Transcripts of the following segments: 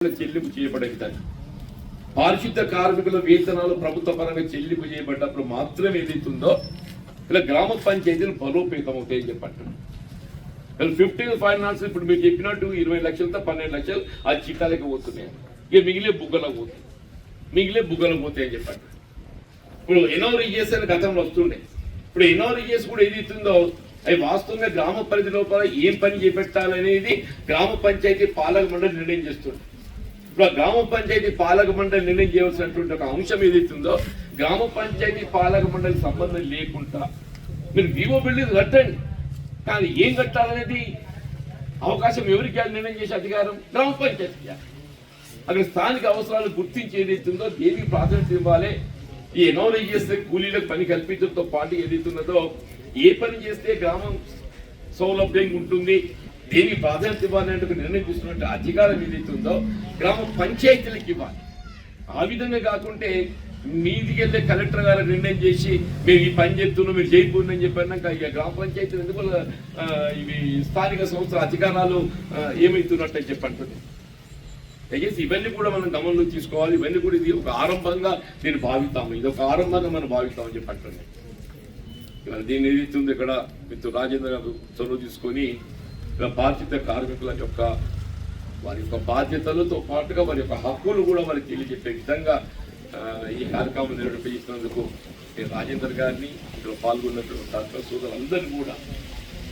చెల్లింపు చేయబడతాయి. పారిశుద్ధ కార్మికుల వేతనాలు ప్రభుత్వ పరంగా చెల్లింపు చేయబడ్డప్పుడు మాత్రమే ఏదైతుందో ఇలా గ్రామ పంచాయతీలు బలోపేతం అవుతాయని చెప్పండి. 15 ఫైనాన్స్ ఇప్పుడు మీరు చెప్పినట్టు 20 లక్షలతో 12 లక్షలు ఆ చిట్టాలకి పోతున్నాయి. ఇక మిగిలే బుగ్గలకు పోతాయి అని చెప్పండి. ఇప్పుడు ఎన్ఆర్ఈఎస్ అని గతంలో వస్తుండే. ఇప్పుడు ఎన్ఆర్ఈఎస్ కూడా ఏదైతుందో అవి వాస్తవంగా గ్రామ పరిధి లోపల ఏం పని చేపట్టాలనేది గ్రామ పంచాయతీ పాలక మండలి నిర్ణయం చేస్తుంది. ఇప్పుడు ఆ గ్రామ పంచాయతీ పాలక మండలి నిర్ణయం చేయవలసినటువంటి ఒక అంశం ఏదైతుందో గ్రామ పంచాయతీ పాలక మండలి సంబంధం లేకుండా మీరు వివో బిల్డింగ్ కట్టండి, కానీ ఏం కట్టాలనేది అవకాశం ఎవరికి నిర్ణయం చేసే అధికారం గ్రామ పంచాయతీ. అక్కడ స్థానిక అవసరాలు గుర్తించి ఏదైతుందో దేనికి ప్రాధాన్యత ఇవ్వాలి, ఈ ఎన్ఆర్ఈఎస్ కూలీలకు పని కల్పించడంతో పాటు ఏదైతున్నదో ఏ పని చేస్తే గ్రామం సౌలభ్యంగా ఉంటుంది, దేనికి ప్రాధాన్యత ఇవ్వాలంటే నిర్ణయం తీసుకున్నట్టు అధికారం ఏదైతుందో గ్రామ పంచాయతీలకు ఇవ్వాలి. ఆ విధంగా కాకుంటే మీదికి వెళ్ళే కలెక్టర్ గారు నిర్ణయం చేసి మేము ఈ పని చేస్తున్నాం మీరు చేయకూడదు అని చెప్పాక ఇక గ్రామ పంచాయతీలు ఎందుకు ఇవి స్థానిక సంస్థల అధికారాలు ఏమవుతున్నట్టు చెప్పంటుంది. దయచేసి ఇవన్నీ కూడా మనం గమనంలో తీసుకోవాలి. ఇవన్నీ కూడా ఇది ఒక ఆరంభంగా నేను భావిస్తాము, ఇది ఒక ఆరంభంగా మనం భావిస్తామని చెప్పంటుంది. ఇవాళ దీన్ని ఏదైతుంది ఇక్కడ మిత్రుడు రాజేంద్ర గారు చొరవ తీసుకొని ఇలా బాధ్యత కార్మికుల యొక్క వారి యొక్క బాధ్యతలతో పాటుగా వారి యొక్క హక్కులు కూడా వారికి తెలియజెప్పే విధంగా ఈ కార్యక్రమం నిర్వహిస్తున్నందుకు నేను రాజేందర్ గారిని ఇక్కడ పాల్గొన్నటువంటి డాక్టర్ సోదరులందరినీ కూడా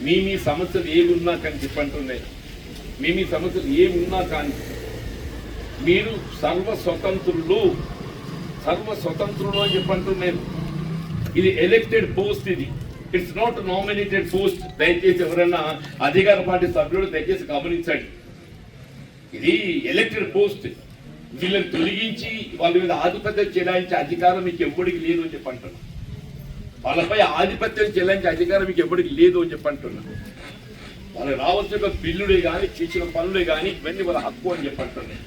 మీ సమస్యలు ఏమి ఉన్నా కానీ చెప్పంటున్నాయి. మీ సమస్యలు ఏమి ఉన్నా కానీ మీరు సర్వస్వతంత్రులు అని చెప్పంటున్నాను. ఇది ఎలక్టెడ్ పోస్ట్, ఇది ఇట్స్ నాట్ నామినేటెడ్ పోస్ట్. దయచేసి ఎవరైనా అధికార పార్టీ సభ్యులు దయచేసి గమనించండి, ఇది ఎలక్టెడ్ పోస్ట్. వీళ్ళని తొలగించి వాళ్ళ మీద ఆధిపత్యం చెలాయించే అధికారం మీకు ఎప్పటికి లేదు అని చెప్పంటున్నా. వాళ్ళపై ఆధిపత్యం చెలాయించే అధికారం మీకు ఎప్పటికి లేదు అని చెప్పంటున్నా. వాళ్ళకి రావాల్సిన బిల్లుడే కానీ చేసిన పనులే కానీ ఇవన్నీ వాళ్ళ హక్కు అని చెప్పంటున్నాయి.